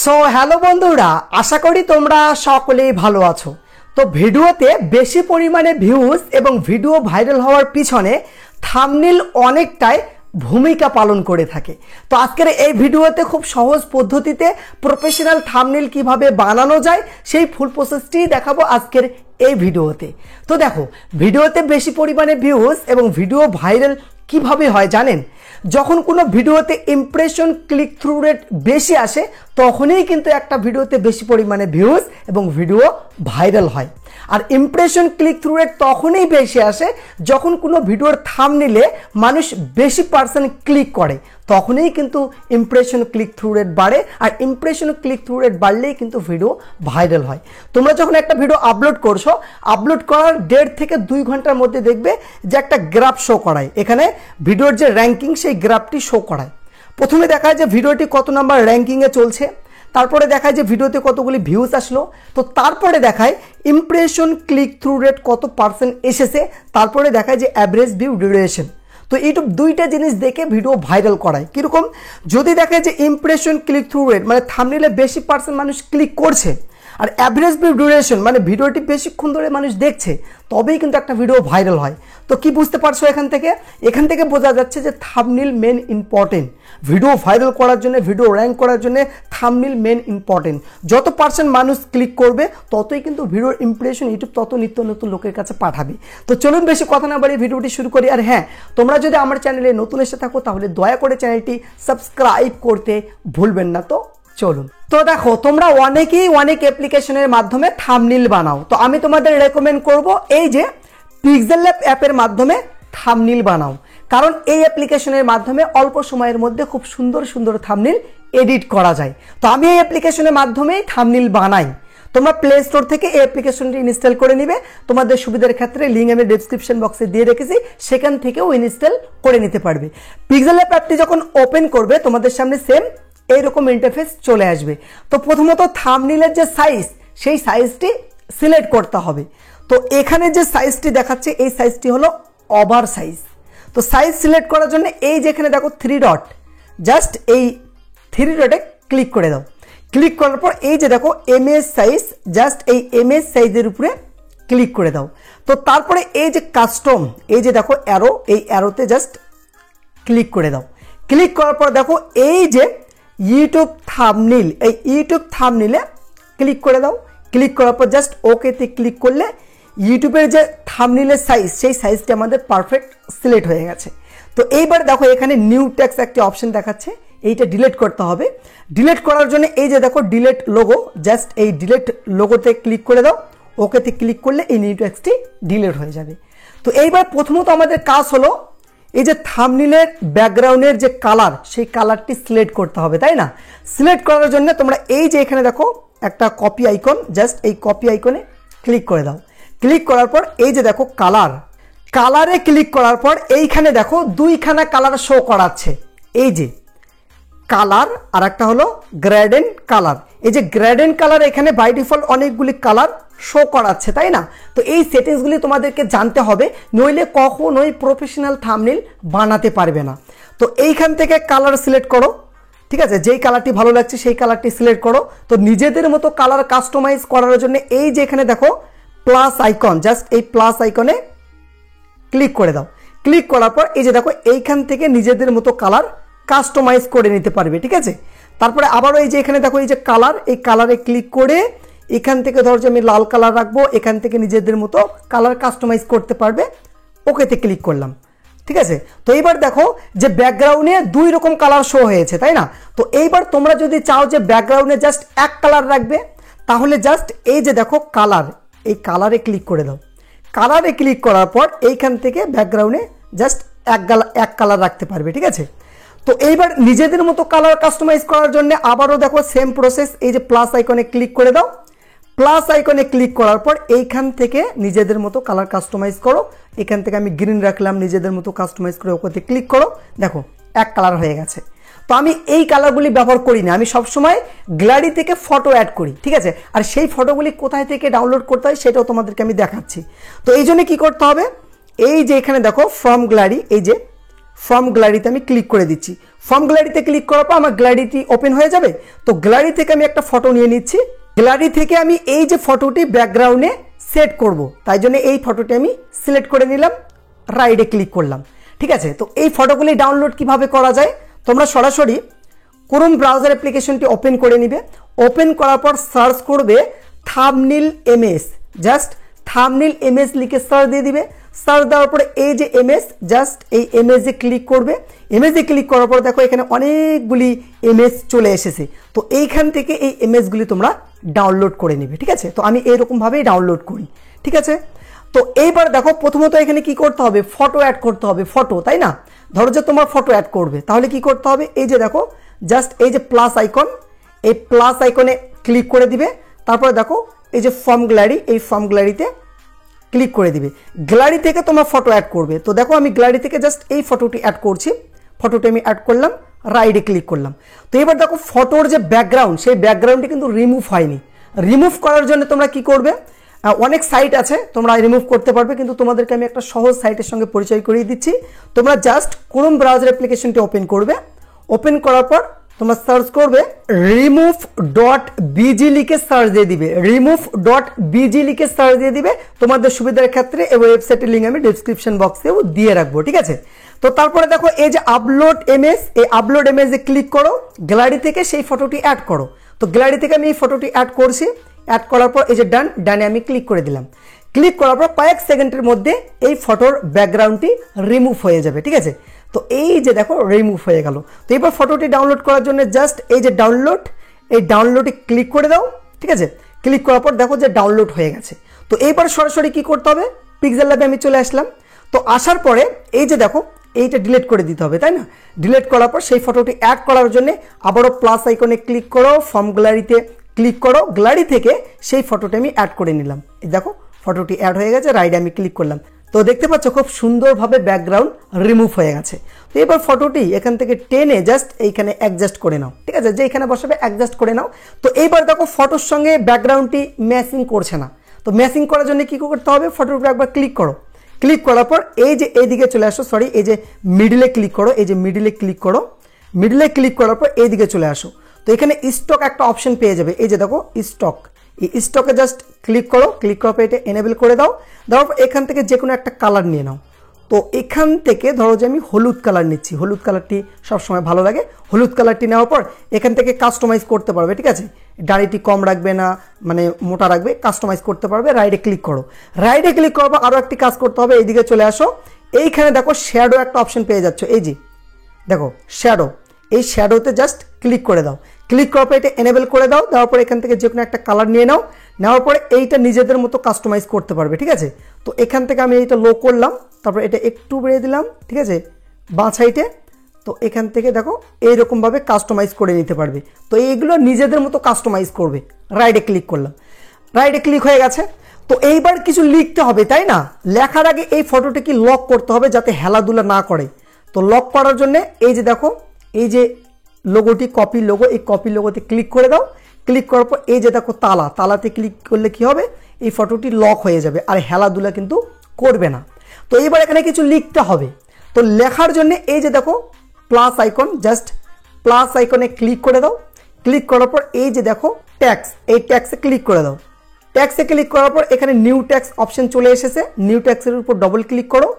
So hello বন্ধুরা, আশা করি তোমরা সকলেই ভালো আছো। তো ভিডিওতে বেশি পরিমাণে ভিউজ এবং ভিডিও ভাইরাল হওয়ার পিছনে থাম্বনেল অনেকটাই ভূমিকা পালন করে থাকে। তো আজকের এই ভিডিওতে খুব সহজ পদ্ধতিতে প্রফেশনাল থাম্বনেল কিভাবে বানানো যায় সেই ফুল প্রসেসটি দেখাবো আজকের এই ভিডিওতে। তো দেখো, ভিডিওতে বেশি পরিমাণে ভিউজ এবং ভিডিও ভাইরাল কিভাবে হয় জানেন? যখন কোনো ভিডিওতে ইমপ্রেশন ক্লিক থ্রু রেট বেশি আসে তখনই কিন্তু একটা ভিডিওতে বেশি পরিমাণে ভিউজ এবং ভিডিও ভাইরাল হয়। আর ইমপ্রেশন ক্লিক থ্রু রেট তখনই বেশি আসে যখন কোনো ভিডিওর থাম্বনেলে মানুষ বেশি পার্সেন্ট ক্লিক করে, তখনই কিন্তু ইমপ্রেশন ক্লিক থ্রু রেট বাড়ে। আর ইমপ্রেশন ক্লিক থ্রু রেট বাড়লেই কিন্তু ভিডিও ভাইরাল হয়। তোমরা যখন একটা ভিডিও আপলোড করছো, আপলোড করার 1.5 থেকে 2 ঘন্টার মধ্যে দেখবে যে একটা গ্রাফ শো করায়, এখানে ভিডিওর যে র্যাঙ্কিং সেই গ্রাফটি শো করায়। প্রথমে দেখায় যে ভিডিওটি কত নাম্বার র্যাঙ্কিংয়ে চলছে, তারপরে দেখায় যে ভিডিওতে কতগুলি ভিউজ আসলো, তো তারপরে দেখায় ইমপ্রেশন ক্লিক থ্রু রেট কত পার্সেন্ট এসেছে, তারপরে দেখায় যে অ্যাভারেজ ভিউ ডিউরেশন। তো ইউটিউব দুইটা জিনিস দেখে ভিডিও ভাইরাল করায়। কীরকম? যদি দেখে যে ইমপ্রেশন ক্লিক থ্রু রেট মানে থাম্বনেলে বেশি পার্সেন্ট মানুষ ক্লিক করছে আর অ্যাভারেজ ভিউ ডিউরেশন মানে ভিডিওটি বেশিক্ষণ ধরে মানুষ দেখছে, তবেই কিন্তু একটা ভিডিও ভাইরাল হয়। তো কি বুঝতে পারছো এখান থেকে বোঝা যাচ্ছে যে thumbnail main important. Video viral করার জন্য, ভিডিও র্যাঙ্ক করার জন্য থাম্বনেল মেন ইম্পর্টেন্ট। যত পার্সেন্ট মানুষ ক্লিক করবে ততই কিন্তু ভিডিওর ইমপ্রেশন ইউটিউব তত নিত্য নতুন লোকের কাছে পাঠাবে। তো চলুন বেশি কথা না বাড়িয়ে ভিডিওটি শুরু করি। আর হ্যাঁ, তোমরা যদি আমার চ্যানেলে নতুন এসে থাকো তাহলে দয়া করে চ্যানেলটি সাবস্ক্রাইব করতে ভুলবেন না। তো চলুন। তো দেখো, তোমরা অনেকেই অনেক অ্যাপ্লিকেশনের মাধ্যমে থাম্বনেল বানাও। তো আমি তোমাদের রেকমেন্ড করব এই যে পিক্সেল ল্যাব অ্যাপের মাধ্যমে থাম্বনেল বানাও, কারণ এই অ্যাপ্লিকেশনের মাধ্যমে অল্প সময়ের মধ্যে খুব সুন্দর সুন্দর থাম্বনেল এডিট করা যায়। তো আমি এই অ্যাপ্লিকেশনের মাধ্যমেই থাম্বনেল বানাই। তোমরা প্লে স্টোর থেকে এই অ্যাপ্লিকেশনটি ইনস্টল করে নিবে। তোমাদের সুবিধার ক্ষেত্রে লিঙ্ক আমি ডেসক্রিপশন বক্সে দিয়ে রেখেছি, সেখান থেকেও ইনস্টল করে নিতে পারবে। পিক্সেল ল্যাব অ্যাপটি যখন ওপেন করবে তোমাদের সামনে সেম এইরকম ইন্টারফেস চলে আসবে। তো প্রথমত থাম্বনেলের যে সাইজ, সেই সাইজটি সিলেক্ট করতে হবে। তো এখানে যে সাইজটি দেখাচ্ছে এই সাইজটি হলো ওভার সাইজ। তো সাইজ সিলেক্ট করার জন্য এই যেখানে দেখো 3 ডট, জাস্ট এই 3 ডটে ক্লিক করে দাও। ক্লিক করার পর এই যে দেখো এমএস সাইজ, জাস্ট এই এমএস সাইজের উপরে ক্লিক করে দাও। তো তারপরে এই যে কাস্টম, এই যে দেখো অ্যারো, এই অ্যারোতে জাস্ট ক্লিক করে দাও। ক্লিক করার পর দেখো এই যে ইউটিউব থাম্বনেল, এই ইউটিউব থাম্বনেলে ক্লিক করে দাও। ক্লিক করার পর জাস্ট ওকেতে ক্লিক করলে ইউটিউবের যে থাম্বনেলের সাইজ, সেই সাইজটি আমাদের পারফেক্ট সিলেক্ট হয়ে গেছে। তো এইবার দেখো এখানে নিউ টেক্সট একটি অপশন দেখাচ্ছে, এইটা ডিলিট করতে হবে। ডিলিট করার জন্য এই যে দেখো ডিলিট লোগো, জাস্ট এই ডিলিট লোগোতে ক্লিক করে দাও। ওকেতে ক্লিক করলে এই নিউ টেক্সটটি ডিলিট হয়ে যাবে। তো এইবার প্রথমত আমাদের কাজ হলো এই যে থাম্বনেলের ব্যাকগ্রাউন্ডের যে কালার, সেই কালারটি সিলেক্ট করতে হবে, তাই না? সিলেক্ট করার জন্য তোমরা এই যে এখানে দেখো একটা কপি আইকন, জাস্ট এই কপি আইকনে ক্লিক করে দাও। ক্লিক করার পর এই যে দেখো কালারে ক্লিক করার পর এইখানে দেখো 2খানা কালার শো করাচ্ছে। এই যে কালার আর একটা হলো গ্রেডেন্ট কালার। এই যে গ্রেডেন্ট কালার এখানে বাই ডিফল্ট অনেকগুলি কালার শো করাচ্ছে, তাই না? তো এই সেটিংসগুলি তোমাদেরকে জানতে হবে, নইলে কখনোই প্রফেশনাল থাম্বনেল বানাতে পারবে না। তো এইখান থেকে কালার সিলেক্ট করো, ঠিক আছে? যেই কালারটি ভালো লাগছে সেই কালারটি সিলেক্ট করো। তো নিজেদের মতো কালার কাস্টমাইজ করার জন্য এই যে এখানে দেখো প্লাস আইকন, জাস্ট এই প্লাস আইকনে ক্লিক করে দাও। ক্লিক করার পর এই যে দেখো এইখান থেকে নিজেদের মতো কালার কাস্টমাইজ করে নিতে পারবে, ঠিক আছে? তারপরে আবারও এই যে এখানে দেখো এই যে কালার, এই কালারে ক্লিক করে এখান থেকে ধরো যে আমি লাল কালার রাখবো, এখান থেকে নিজেদের মতো কালার কাস্টমাইজ করতে পারবে। ওকেতে ক্লিক করলাম, ঠিক আছে? তো এইবার দেখো যে ব্যাকগ্রাউন্ডে 2 রকম কালার শো হয়েছে, তাই না? তো এইবার তোমরা যদি চাও যে ব্যাকগ্রাউন্ডে জাস্ট এক কালার রাখবে, তাহলে জাস্ট এই যে দেখো কালার, এই কালারে ক্লিক করে দাও। কালারে ক্লিক করার পর এইখান থেকে ব্যাকগ্রাউন্ডে জাস্ট এক কালার রাখতে পারবে, ঠিক আছে? তো এইবার নিজেদের মতো কালার কাস্টমাইজ করার জন্য আবারও দেখো সেম প্রসেস, এই যে প্লাস আইকনে ক্লিক করে দাও। প্লাস আইকনে ক্লিক করার পর এইখান থেকে নিজেদের মতো কালার কাস্টমাইজ করো। এখান থেকে আমি গ্রিন রাখলাম, নিজেদের মতো কাস্টমাইজ করে ওকে ক্লিক করো, দেখো এক কালার হয়ে গেছে। তো আমি এই কালারগুলি ব্যবহার করি না, আমি সবসময় গ্যালারি থেকে ফটো অ্যাড করি, ঠিক আছে? আর সেই ফটোগুলি কোথায় থেকে ডাউনলোড করতে হয় সেটাও তোমাদেরকে আমি দেখাচ্ছি। তো এই জন্য কী করতে হবে, এই যে এখানে দেখো ফ্রম গ্যালারি, এই যে ফ্রম গ্যালারিতে আমি ক্লিক করে দিচ্ছি। ফ্রম গ্যালারিতে ক্লিক করার পর আমার গ্যালারিটি ওপেন হয়ে যাবে। তো গ্যালারি থেকে আমি একটা ফটো নিয়ে নিচ্ছি। গ্যালারি থেকে আমি এই যে ফটোটি ব্যাকগ্রাউন্ডে সেট করব, তাই জন্য এই ফটোটি আমি সিলেক্ট করে নিলাম, রাইটে ক্লিক করলাম। ঠিক আছে, তো এই ফটোগুলি ডাউনলোড কিভাবে করা যায়, তোমরা সরাসরি ক্রোম ব্রাউজার অ্যাপ্লিকেশনটি ওপেন করে নিবে। ওপেন করার পর সার্চ করবে thumbnail image, just thumbnail image লিখে সার্চ দিয়ে দিবে। সার্চ দেওয়ার পরে এই যে ইমেজ, জাস্ট এই ইমেজে ক্লিক করবে। ইমেজে ক্লিক করার পর দেখো এখানে অনেকগুলি ইমেজ চলে এসেছে। তো এইখান থেকে এই ইমেজগুলি তোমরা ডাউনলোড করে নিবে। ঠিক আছে, তো আমি এইরকমভাবেই ডাউনলোড করি। ঠিক আছে, তো এইবার দেখো প্রথমত এখানে কি করতে হবে, ফটো অ্যাড করতে হবে। ফটো, তাই না? ধরো যে তোমার ফটো অ্যাড করবে, তাহলে কি করতে হবে, এই যে দেখো জাস্ট এই যে প্লাস আইকন, এই প্লাস আইকনে ক্লিক করে দিবে। তারপরে দেখো এই যে ফর্ম গ্যালারি, এই ফর্ম গ্যালারিতে ক্লিক করে দিবে। গ্যালারি থেকে তোমার ফটো অ্যাড করবে। তো দেখো আমি গ্যালারি থেকে জাস্ট এই ফটোটি অ্যাড করছি। ফটোটি আমি অ্যাড করলাম, রাইটে ক্লিক করলাম। তো এবার দেখো ফটোর যে ব্যাকগ্রাউন্ড, সেই ব্যাকগ্রাউন্ডটি কিন্তু রিমুভ হয়নি। রিমুভ করার জন্য তোমরা কি করবে, অনেক সাইট আছে তোমরা রিমুভ করতে পারবে, কিন্তু তোমাদেরকে আমি একটা সহজ সাইটের সঙ্গে পরিচয় করিয়ে দিচ্ছি। তোমরা জাস্ট ক্রোম ব্রাউজার অ্যাপ্লিকেশনটি ওপেন করবে। ওপেন করার পর তোমরা সার্চ করবে remove.bg লিখে সার্চ দিয়ে দিবে। remove.bg লিখে সার্চ দিয়ে দিবে তোমাদের সুবিধার ক্ষেত্রে, এবং ওয়েবসাইটের লিঙ্ক আমি ডেসক্রিপশন বক্সেও দিয়ে রাখবো। ঠিক আছে, তো তারপরে দেখো এই যে আপলোড ইমেজ, এই আপলোড ইমেজে ক্লিক করো, গ্যালারি থেকে সেই ফটোটি অ্যাড করো। তো গ্যালারি থেকে আমি এই ফটোটি অ্যাড করছি। অ্যাড করার পর এই যে ডানে আমি ক্লিক করে দিলাম। ক্লিক করার পর কয়েক সেকেন্ডের মধ্যে এই ফটোর ব্যাকগ্রাউন্ডটি রিমুভ হয়ে যাবে। ঠিক আছে, তো এই যে দেখো রিমুভ হয়ে গেল। তো এবার ফটোটি ডাউনলোড করার জন্য জাস্ট এই যে ডাউনলোড, এই ডাউনলোডে ক্লিক করে দাও। ঠিক আছে, ক্লিক করার পর দেখো যে ডাউনলোড হয়ে গেছে। তো এইবার সরাসরি কি করতে হবে, পিক্সেল ল্যাবে আমি চলে আসলাম। তো আসার পরে এই যে দেখো এইটা ডিলিট করে দিতে হবে, তাই না? ডিলিট করার পর সেই ফটোটি অ্যাড করার জন্য আবারও প্লাস আইকনে ক্লিক করো, ফর্ম গ্যালারিতে ক্লিক করো। গ্যালারি থেকে সেই ফটোটি আমি অ্যাড করে নিলাম। এই দেখো ফটোটি অ্যাড হয়ে গেছে, রাইটে আমি ক্লিক করলাম। তো দেখতে পাচ্ছ খুব সুন্দরভাবে ব্যাকগ্রাউন্ড রিমুভ হয়ে গেছে। তো এবার ফটোটি এখান থেকে টেনে জাস্ট এইখানে অ্যাডজাস্ট করে নাও। ঠিক আছে, যে এখানে বসাবে অ্যাডজাস্ট করে নাও। তো এইবার দেখো ফটোর সঙ্গে ব্যাকগ্রাউন্ডটি ম্যাচিং করছে না। তো ম্যাচিং করার জন্য কি করতে হবে, ফটোর উপর একবার ক্লিক করো। ক্লিক করার পর এই যে এইদিকে চলে আসো, সরি এই যে মিডলে ক্লিক করো, এই যে মিডলে ক্লিক করো। মিডলে ক্লিক করার পর এইদিকে চলে আসো। তো এখানে স্টক একটা অপশন পেয়ে যাবে, এই যে দেখো স্টক। এই স্টকে জাস্ট ক্লিক করো। ক্লিক করার পর এটা এনেবল করে দাও। দেওয়ার পর এখান থেকে যে কোনো একটা কালার নিয়ে নাও। তো এখান থেকে ধরো যে আমি হলুদ কালার নিচ্ছি, হলুদ কালারটি সবসময় ভালো লাগে। হলুদ কালারটি নেওয়ার পর এখান থেকে কাস্টমাইজ করতে পারবে। ঠিক আছে, দাড়িটি কম রাখবে না, মানে মোটা রাখবে, কাস্টমাইজ করতে পারবে। রাইটে ক্লিক করো। রাইটে ক্লিক করার পর আরও একটি কাজ করতে হবে, এইদিকে চলে আসো। এইখানে দেখো শ্যাডো একটা অপশন পেয়ে যাচ্ছ, এই যে দেখো শ্যাডো। এই শ্যাডোতে জাস্ট ক্লিক করে দাও। ক্লিক করার পর এটা এনেবল করে দাও। দেওয়ার পর এখান থেকে যে কোনো একটা কালার নিয়ে নাও। নেওয়ার পরে এইটা নিজেদের মতো কাস্টমাইজ করতে পারবে। ঠিক আছে, তো এখান থেকে আমি এইটা লো করলাম, তারপর এটা একটু বেড়ে দিলাম। ঠিক আছে, বাঁ সাইডে। তো এখান থেকে দেখো এইরকমভাবে কাস্টমাইজ করে নিতে পারবে। তো এইগুলো নিজেদের মতো কাস্টমাইজ করবে। রাইটে ক্লিক করলাম, রাইটে ক্লিক হয়ে গেছে। তো এইবার কিছু লিখতে হবে, তাই না? লেখার আগে এই ফটোটিকে লক করতে হবে যাতে হেলাধুলা না করে। তো লক করার জন্য এই যে দেখো এই যে লোগোটি, কপি লোগো, এই কপি লোগোতে ক্লিক করে দাও। ক্লিক করার পর এই যে দেখো তালাতে ক্লিক করলে কি হবে, এই ফটোটি লক হয়ে যাবে, আর হেলাধুলা কিন্তু করবে না। তো এইবার এখানে কিছু লিখতে হবে। তো লেখার জন্য এই যে দেখো প্লাস আইকন, জাস্ট প্লাস আইকনে ক্লিক করে দাও। ক্লিক করার পর এই যে দেখো ট্যাক্স, এই ট্যাক্সে ক্লিক করে দাও। ট্যাক্সে ক্লিক করার পর এখানে নিউ ট্যাক্স অপশন চলে এসেছে। নিউ ট্যাক্সের উপর ডবল ক্লিক করো।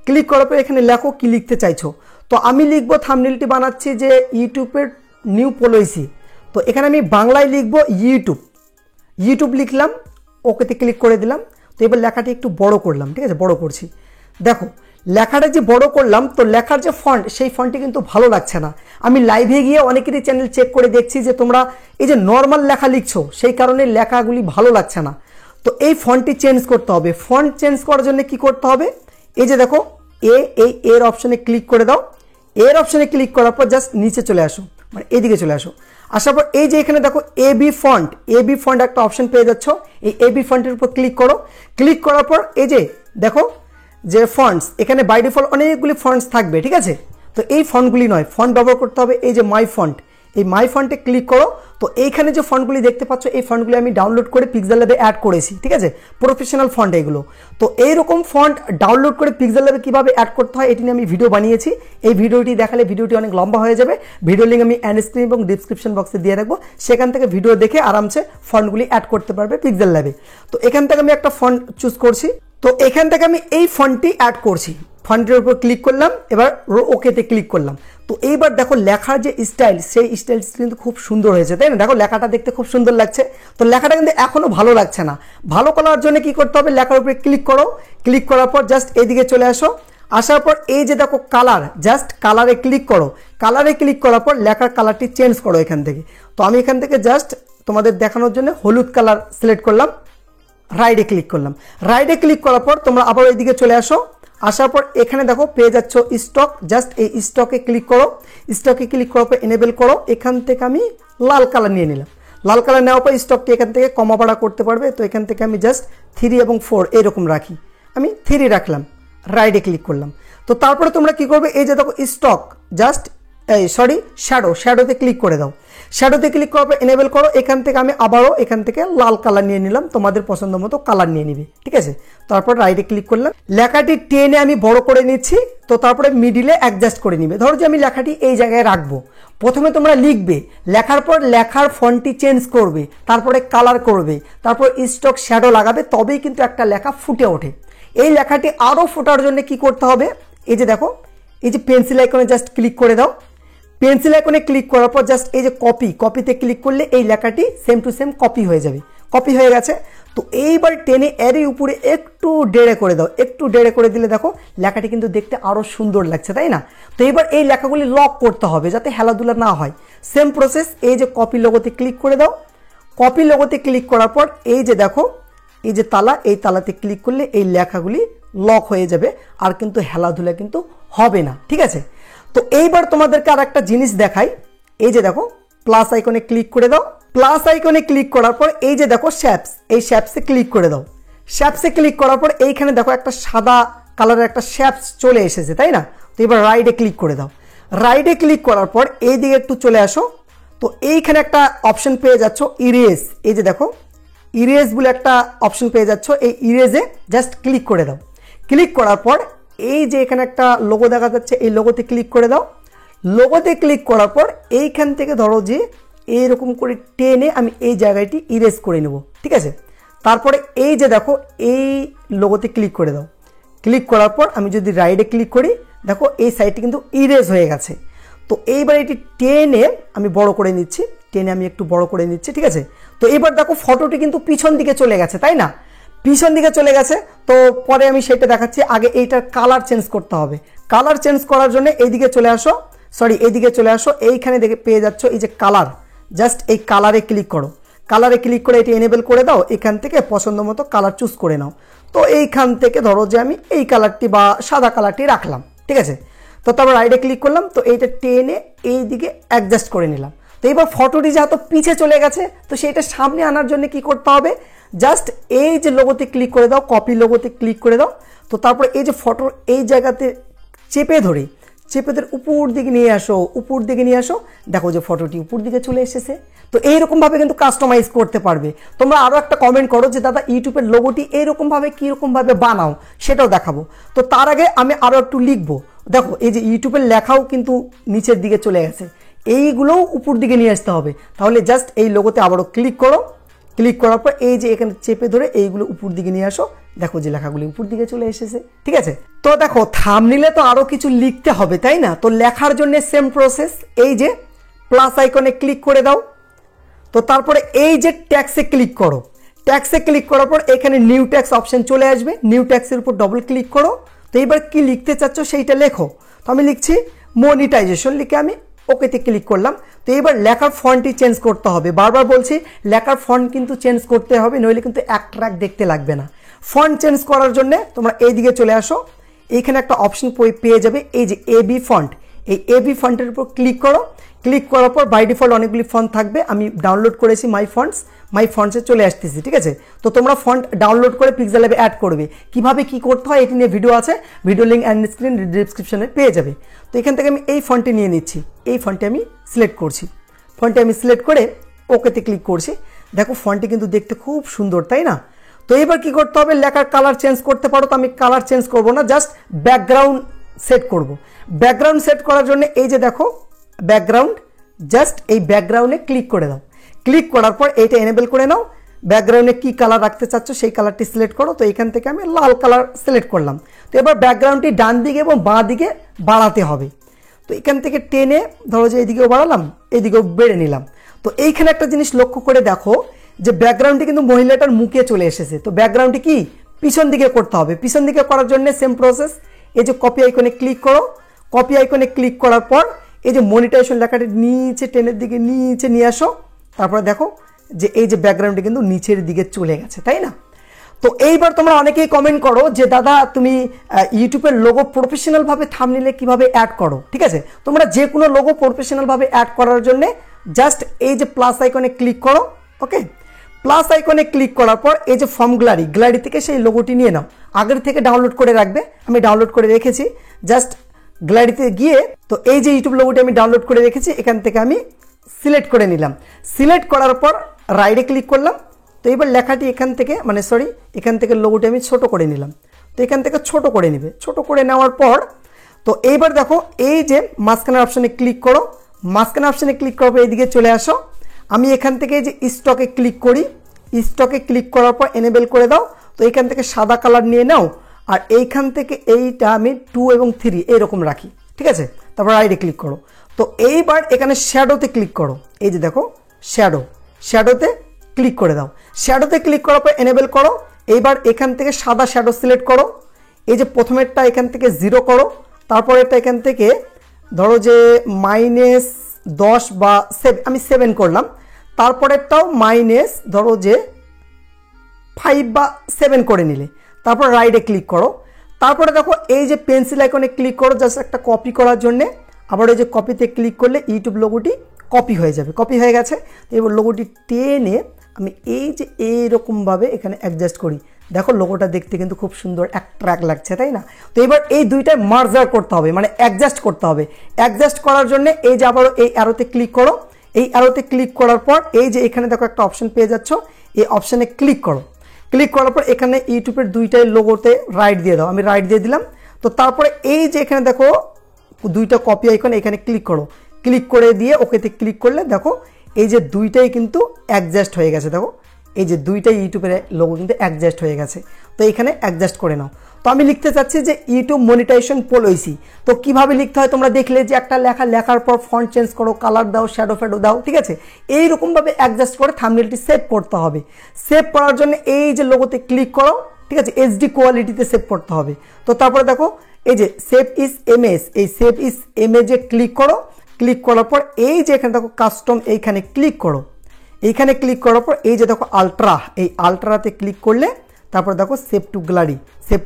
ক্লিক করার পর এখানে লেখো কি লিখতে চাইছো। তো আমি লিখবো, থাম্বনেলটি বানাচ্ছি যে ইউটিউবের নিউ পলিসি। তো এখানে আমি বাংলায় লিখবো ইউটিউব লিখলাম, ওকেতে ক্লিক করে দিলাম। তো এবার লেখাটি একটু বড় করলাম। ঠিক আছে, বড় করছি। দেখো লেখাটা যে বড় করলাম, তো লেখার যে ফন্ট, সেই ফন্টটি কিন্তু ভালো লাগছে না। আমি লাইভে গিয়ে অনেকেরই চ্যানেল চেক করে দেখছি যে তোমরা এই যে নর্মাল লেখা লিখছো, সেই কারণে লেখাগুলি ভালো লাগছে না। তো এই ফন্টটি চেঞ্জ করতে হবে। ফন্ট চেঞ্জ করার জন্য কি করতে হবে, এই যে দেখো এই এর অপশনে ক্লিক করে দাও। এর অপশনে ক্লিক করার পর জাস্ট নিচে চলে আসো, মানে এইদিকে চলে আসো। আসার পর এই যে এখানে দেখো এবি ফন্ট একটা অপশন পেয়ে যাচ্ছ। এই এবি ফন্টের উপর ক্লিক করো। ক্লিক করার পর এই যে দেখো যে ফন্টস, এখানে বাই ডিফল্ট অনেকগুলি ফন্টস থাকবে। ঠিক আছে, তো এই ফন্টগুলি নয়, ফন্ট ব্যবহার করতে হবে এই যে মাই ফন্ট, এই মাই ফন্টে ক্লিক করো। তো এইখানে যে ফন্টগুলি দেখতে পাচ্ছ এই ফন্টগুলি আমি ডাউনলোড করে পিক্সেল ল্যাবে অ্যাড করেছি, ঠিক আছে, প্রফেশনাল ফন্ট এগুলো। তো এইরকম ফন্ট ডাউনলোড করে পিক্সেল ল্যাবে কীভাবে অ্যাড করতে হয় এটি নিয়ে আমি ভিডিও বানিয়েছি। এই ভিডিওটি দেখালে ভিডিওটি অনেক লম্বা হয়ে যাবে। ভিডিও লিঙ্ক আমি এন্ড স্ক্রিন এবং ডিসক্রিপশন বক্সে দিয়ে রাখবো, সেখান থেকে ভিডিও দেখে আরামসে ফন্টগুলি অ্যাড করতে পারবে পিক্সেল ল্যাবে। তো এখান থেকে আমি একটা ফন্ট চুজ করছি। তো এখান থেকে আমি এই ফন্টটি অ্যাড করছি, ফন্টের উপর ক্লিক করলাম, এবার ওকেতে ক্লিক করলাম। তো এইবার দেখো লেখার যে স্টাইল সেই স্টাইল কিন্তু খুব সুন্দর হয়েছে, তাই না? দেখো লেখাটা দেখতে খুব সুন্দর লাগছে। তো লেখাটা কিন্তু এখনও ভালো লাগছে না, ভালো করার জন্য কি করতে হবে, লেখার উপরে ক্লিক করো, ক্লিক করার পর জাস্ট এইদিকে চলে আসো, আসার পর এই যে দেখো কালার, জাস্ট কালারে ক্লিক করো, কালারে ক্লিক করার পর লেখার কালারটি চেঞ্জ করো এখান থেকে। তো আমি এখান থেকে জাস্ট তোমাদের দেখানোর জন্য হলুদ কালার সিলেক্ট করলাম, রাইটে ক্লিক করলাম। রাইটে ক্লিক করার পর তোমরা আবার এইদিকে চলে আসো, আসার পর এখানে দেখো পেয়ে যাচ্ছ স্টক, জাস্ট এই স্টকে ক্লিক করো, স্টকে ক্লিক করার পর এনেবেল করো। এখান থেকে আমি লাল কালার নিয়ে নিলাম, লাল কালার নেওয়ার পর স্টকটি এখান থেকে কমা বাড়া করতে পারবে। তো এখান থেকে আমি জাস্ট 3 এবং 4 এরকম রাখি, আমি 3 রাখলাম, রাইটে ক্লিক করলাম। তো তারপরে তোমরা কি করবে, এই যে দেখো স্টক, জাস্ট শ্যাডোতে ক্লিক করে দাও, শ্যাডোতে ক্লিক করার পর এনেবেল করো। এখান থেকে আমি আবারও এখান থেকে লাল কালার নিয়ে নিলাম, তোমাদের পছন্দ মতো কালার নিয়ে নিবে, ঠিক আছে। তারপর রাইটে ক্লিক করলাম, লেখাটি টেনে আমি বড় করে নিচ্ছি। তো তারপরে মিডিলে অ্যাডজাস্ট করে নিবে। ধরো যে আমি লেখাটি এই জায়গায় রাখবো, প্রথমে তোমরা লিখবে, লেখার পর লেখার ফন্টটি চেঞ্জ করবে, তারপরে কালার করবে, তারপর স্টক শ্যাডো লাগাবে, তবেই কিন্তু একটা লেখা ফুটে ওঠে। এই লেখাটি আরও ফোটার জন্য কি করতে হবে, এই যে দেখো এই যে পেন্সিল আইকনে জাস্ট ক্লিক করে দাও, পেন্সিল আইকনে ক্লিক করার পর জাস্ট এই যে কপিতে ক্লিক করলে এই লেখাটি সেম টু সেম কপি হয়ে যাবে, কপি হয়ে গেছে। তো এইবার টেনে এরই উপরে একটু ডেড়ে করে দাও, একটু ডেড়ে করে দিলে দেখো লেখাটি কিন্তু দেখতে আরও সুন্দর লাগছে, তাই না? তো এবার এই লেখাগুলি লক করতে হবে যাতে হেলাধুলা না হয়। সেম প্রসেস, এই যে কপি লোগোতে ক্লিক করে দাও, কপি লোগোতে ক্লিক করার পর এই যে দেখো এই যে তালা, এই তালাতে ক্লিক করলে এই লেখাগুলি লক হয়ে যাবে, আর কিন্তু হেলাধুলা কিন্তু হবে না, ঠিক আছে। তো এইবার তোমাদেরকে আর একটা জিনিস দেখাই, এই যে দেখো প্লাস আইকনে ক্লিক করে দাও, প্লাস আইকনে ক্লিক করার পর এই যে দেখো শ্যাপস, এই শ্যাপসে ক্লিক করে দাও। শ্যাপসে ক্লিক করার পর এইখানে দেখো একটা সাদা কালারের একটা শ্যাপস চলে এসেছে, তাই না? তো এবার রাইটে ক্লিক করে দাও, রাইটে ক্লিক করার পর এই দিকে একটু চলে আসো। তো এইখানে একটা অপশন পেয়ে যাচ্ছ ইরেজ, এই যে দেখো ইরেজ বলে একটা অপশন পেয়ে যাচ্ছ, এই ইরেজে জাস্ট ক্লিক করে দাও। ক্লিক করার পর এই যে এখানে একটা লোগো দেখা যাচ্ছে, এই লোগোতে ক্লিক করে দাও। লোগোতে ক্লিক করার পর এইখান থেকে ধরো যে এইরকম করে টেনে আমি এই জায়গাটি ইরেজ করে নেব, ঠিক আছে। তারপরে এই যে দেখো এই লোগোতে ক্লিক করে দাও, ক্লিক করার পর আমি যদি রাইটে ক্লিক করি, দেখো এই সাইডটি কিন্তু ইরেজ হয়ে গেছে। তো এইবার এটি টেনে আমি বড় করে নিচ্ছি, টেনে আমি একটু বড় করে নিচ্ছি, ঠিক আছে। তো এবার দেখো ফটোটি কিন্তু পিছন দিকে চলে গেছে, তাই না? পিছন দিকে চলে গেছে। তো পরে আমি সেটা দেখাচ্ছি, আগে এইটার কালার চেঞ্জ করতে হবে। কালার চেঞ্জ করার জন্য এইদিকে চলে আসো, এইদিকে চলে আসো, এইখানে দেখে পেয়ে যাচ্ছ এই যে কালার, জাস্ট এই কালারে ক্লিক করো, কালারে ক্লিক করে এটি এনেবেল করে দাও। এখান থেকে পছন্দ মতো কালার চুজ করে নাও। তো এইখান থেকে ধরো যে আমি এই কালারটি বা সাদা কালারটি রাখলাম, ঠিক আছে। তো তারপর রাইটে ক্লিক করলাম, তো এইটা টেনে এই দিকে অ্যাডজাস্ট করে নিলাম। তো এবার ফটোটি যেহেতু পিছে চলে গেছে, তো সেইটা সামনে আনার জন্য কি করতে হবে, জাস্ট এই যে লোগোতে ক্লিক করে দাও, কপি লোগোতে ক্লিক করে দাও। তো তারপর এই যে ফটোর এই জায়গাতে চেপে ধরে উপর দিকে নিয়ে আসো, উপর দিকে নিয়ে আসো, দেখো যে ফটোটি উপর দিকে চলে এসেছে। তো এইরকমভাবে কিন্তু কাস্টমাইজ করতে পারবে। তোমরা আরও একটা কমেন্ট করো যে দাদা ইউটিউবের লোগোটি এইরকমভাবে কীরকমভাবে বানাও, সেটাও দেখাবো। তো তার আগে আমি আরও একটু লিখবো, দেখো এই যে ইউটিউবের লেখাও কিন্তু নিচের দিকে চলে গেছে, এইগুলোও উপর দিকে নিয়ে আসতে হবে। তাহলে জাস্ট এই লোগোতে আবারও ক্লিক করো, ক্লিক করার পর এই যে এখানে চেপে ধরে এইগুলো উপর দিকে নিয়ে আসো, দেখো যে লেখাগুলি উপর দিকে চলে এসেছে, ঠিক আছে। তো দেখো থাম্বনেইলে তো আরও কিছু লিখতে হবে, তাই না? তো লেখার জন্য সেম প্রসেস, এই যে প্লাস আইকনে ক্লিক করে দাও। তো তারপরে এই যে ট্যাক্সে ক্লিক করো, ট্যাক্সে ক্লিক করার পর এখানে নিউ ট্যাক্স অপশন চলে আসবে, নিউ ট্যাক্সের উপর ডবল ক্লিক করো। তো এইবার কি লিখতে চাচ্ছ সেইটা লেখো। তো আমি লিখছি মনিটাইজেশন, লিখে আমি ওকেতে ক্লিক করলাম। তো এবার লেখার ফন্টটি চেঞ্জ করতে হবে, বারবার বলছি লেখার ফন্ট কিন্তু চেঞ্জ করতে হবে, নইলে কিন্তু অ্যাট্রাক্ট দেখতে লাগবে না। ফন্ট চেঞ্জ করার জন্য তোমরা এইদিকে চলে আসো, এইখানে একটা অপশন পেয়ে যাবে এই যে এবি ফন্ট, এই এবি ফন্টের উপর ক্লিক করো। ক্লিক করার পর বাই ডিফল্ট অনেকগুলি ফন্ট থাকবে, আমি ডাউনলোড করেছি মাই ফন্টসে চলে আসতেছি, ঠিক আছে। তো তোমরা ফন্ট ডাউনলোড করে পিক্সেল ল্যাবে অ্যাড করবে, কিভাবে কি করতে হয় এটি নিয়ে ভিডিও আছে, ভিডিও লিঙ্ক এন্ড স্ক্রিন ডিসক্রিপশনে পেয়ে যাবে। তো এখান থেকে আমি এই ফন্টটি নিয়ে নিচ্ছি, এই ফন্টটি আমি সিলেক্ট করছি। ফন্টটি আমি সিলেক্ট করে ওকেতে ক্লিক করছি। দেখো ফন্টটি কিন্তু দেখতে খুব সুন্দর, তাই না? তো এবার কি করতে হবে, লেখার কালার চেঞ্জ করতে পারো। তো আমি কালার চেঞ্জ করব না, জাস্ট ব্যাকগ্রাউন্ড সেট করব। ব্যাকগ্রাউন্ড সেট করার জন্য এই যে দেখো ব্যাকগ্রাউন্ড, জাস্ট এই ব্যাকগ্রাউন্ডে ক্লিক করে দাও। ক্লিক করার পর এইটা এনেবল করে নাও। ব্যাকগ্রাউন্ডে কি কালার রাখতে চাচ্ছ সেই কালারটি সিলেক্ট করো। তো এখান থেকে আমি লাল কালার সিলেক্ট করলাম। তো এবার ব্যাকগ্রাউন্ডটি ডান দিকে এবং বাঁ দিকে বাড়াতে হবে। তো এখান থেকে টেনে ধরো যে এইদিকেও বাড়ালাম, এইদিকেও বেড়ে নিলাম। তো এইখানে একটা জিনিস লক্ষ্য করে দেখো যে ব্যাকগ্রাউন্ডটি কিন্তু মহিলাটার মুখে চলে এসেছে। তো ব্যাকগ্রাউন্ডটি কি পিছন দিকে করতে হবে। পিছন দিকে করার জন্য সেম প্রসেস, এই যে কপি আইকনে ক্লিক করো। কপি আইকনে ক্লিক করার পর এই যে মনিটাইজেশন লেখাটি নিচে টেনের দিকে নিচে নিয়ে আসো। তারপরে দেখো যে এই যে ব্যাকগ্রাউন্ডটি কিন্তু নিচের দিকে চলে গেছে, তাই না? তো এইবার তোমরা অনেকেই কমেন্ট করো যে দাদা তুমি ইউটিউবের লোগো প্রফেশনালভাবে থাম্বনেইলে কিভাবে অ্যাড করো। ঠিক আছে, তোমরা যে কোনো লোগো প্রফেশনালভাবে অ্যাড করার জন্য জাস্ট এই যে প্লাস আইকনে ক্লিক করো। ওকে, প্লাস আইকনে ক্লিক করার পর এই যে ফর্ম গ্যালারি থেকে সেই লোগোটি নিয়ে নাও। আগের থেকে ডাউনলোড করে রাখবে, আমি ডাউনলোড করে রেখেছি। জাস্ট গ্যালারিতে গিয়ে তো এই যে ইউটিউব লোগোটি আমি ডাউনলোড করে রেখেছি, এখান থেকে আমি সিলেক্ট করে নিলাম। সিলেক্ট করার পর রাইটে ক্লিক করলাম। তো এবার লেখাটি এখান থেকে এখান থেকে লোগোটি আমি ছোট করে নিলাম। তো এখান থেকে ছোট করে নিবে। ছোট করে নেওয়ার পর তো এইবার দেখো এই যে মাঝখানের অপশানে ক্লিক করো। মাঝখানে অপশানে ক্লিক করার পর এইদিকে চলে আসো। আমি এখান থেকে যে স্টকে ক্লিক করি। স্টকে ক্লিক করার পর এনেবল করে দাও। তো এইখান থেকে সাদা কালার নিয়ে নাও। আর এইখান থেকে এইটা আমি 2 এবং 3 এইরকম রাখি। ঠিক আছে, তারপর রাইটে ক্লিক করো। তো এইবার এখানে শ্যাডোতে ক্লিক করো। এই যে দেখো শ্যাডোতে ক্লিক করে দাও। শ্যাডোতে ক্লিক করার পর এনেবল করো। এইবার এখান থেকে সাদা শ্যাডো সিলেক্ট করো। এই যে প্রথমেরটা এখান থেকে 0 করো। তারপরেরটা এখান থেকে ধরো যে -10 বা 7, আমি 7 করলাম। তারপরেরটাও ধরো যে 5 বা 7 করে নিলে। তারপর রাইটে ক্লিক করো। তারপরে দেখো এই যে পেন্সিল আইকনে ক্লিক করো জাস্ট একটা কপি করার জন্যে। আবার এই যে কপিতে ক্লিক করলে ইউটিউব লোগোটি কপি হয়ে যাবে। কপি হয়ে গেছে। তো এবার লোগোটি টেনে আমি এই যে এইরকমভাবে এখানে অ্যাডজাস্ট করি। দেখো লোগোটা দেখতে কিন্তু খুব সুন্দর অ্যাট্রাক্ট লাগছে, তাই না? তো এবার এই দুইটায় মার্জার করতে হবে, মানে অ্যাডজাস্ট করতে হবে। অ্যাডজাস্ট করার জন্য এই যে আবারও এই অ্যারোতে ক্লিক করো। এই অ্যারোতে ক্লিক করার পর এই যে এখানে দেখো একটা অপশন পেয়ে যাচ্ছ, এই অপশানে ক্লিক করো। ক্লিক করার পর এখানে ইউটিউবের দুইটাই লোগোতে রাইট দিয়ে দাও। আমি রাইট দিয়ে দিলাম। তো তারপরে এই যে এখানে দেখো দুইটা কপি আইকন, এখানে ক্লিক করো। ক্লিক করে দিয়ে ওকেতে ক্লিক করলে দেখো এই যে দুইটাই কিন্তু অ্যাডজাস্ট হয়ে গেছে। দেখো এই যে দুইটাই ইউটিউবের লোগো কিন্তু অ্যাডজাস্ট হয়ে গেছে। তো এখানে অ্যাডজাস্ট করে নাও। তো আমি লিখতে চাচ্ছি যে ইউটিউব মনিটাইজেশন পলিসি। তো কিভাবে লিখতে হয় তোমরা দেখলে যে একটা লেখার পর ফন্ট চেঞ্জ করো, কালার দাও, শ্যাডো দাও। ঠিক আছে, এইরকমভাবে অ্যাডজাস্ট করে থাম্বনেইলটি সেভ করতে হবে। সেভ করার জন্য এই যে লোগোতে ক্লিক করো। ঠিক আছে, এইচডি কোয়ালিটিতে সেভ করতে হবে। তো তারপরে দেখো এই যে সেভ ইজ এমএস, এই সেভ ইজ ইমেজে ক্লিক করো। ক্লিক করার পর এই যে এখানে দেখো কাস্টম, এইখানে ক্লিক করো। এইখানে ক্লিক করার পর এই যে দেখো আলট্রা, এই আলট্রাতে ক্লিক করলে তারপর দেখো সেভ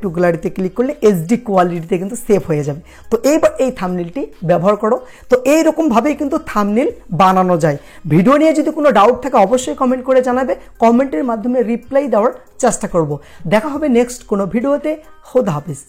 টু গ্যালারিতে ক্লিক করলে এইচডি কোয়ালিটিতে কিন্তু সেভ হয়ে যাবে। তো এইবার এই থাম্বনেইলটি ব্যবহার করো। তো এইরকমভাবেই কিন্তু থাম্বনেইল বানানো যায়। ভিডিও নিয়ে যদি কোনো ডাউট থাকে অবশ্যই কমেন্ট করে জানাবে। কমেন্টের মাধ্যমে রিপ্লাই দেওয়ার চেষ্টা করব। দেখা হবে নেক্সট কোনো ভিডিওতে। খোদা হাফেজ।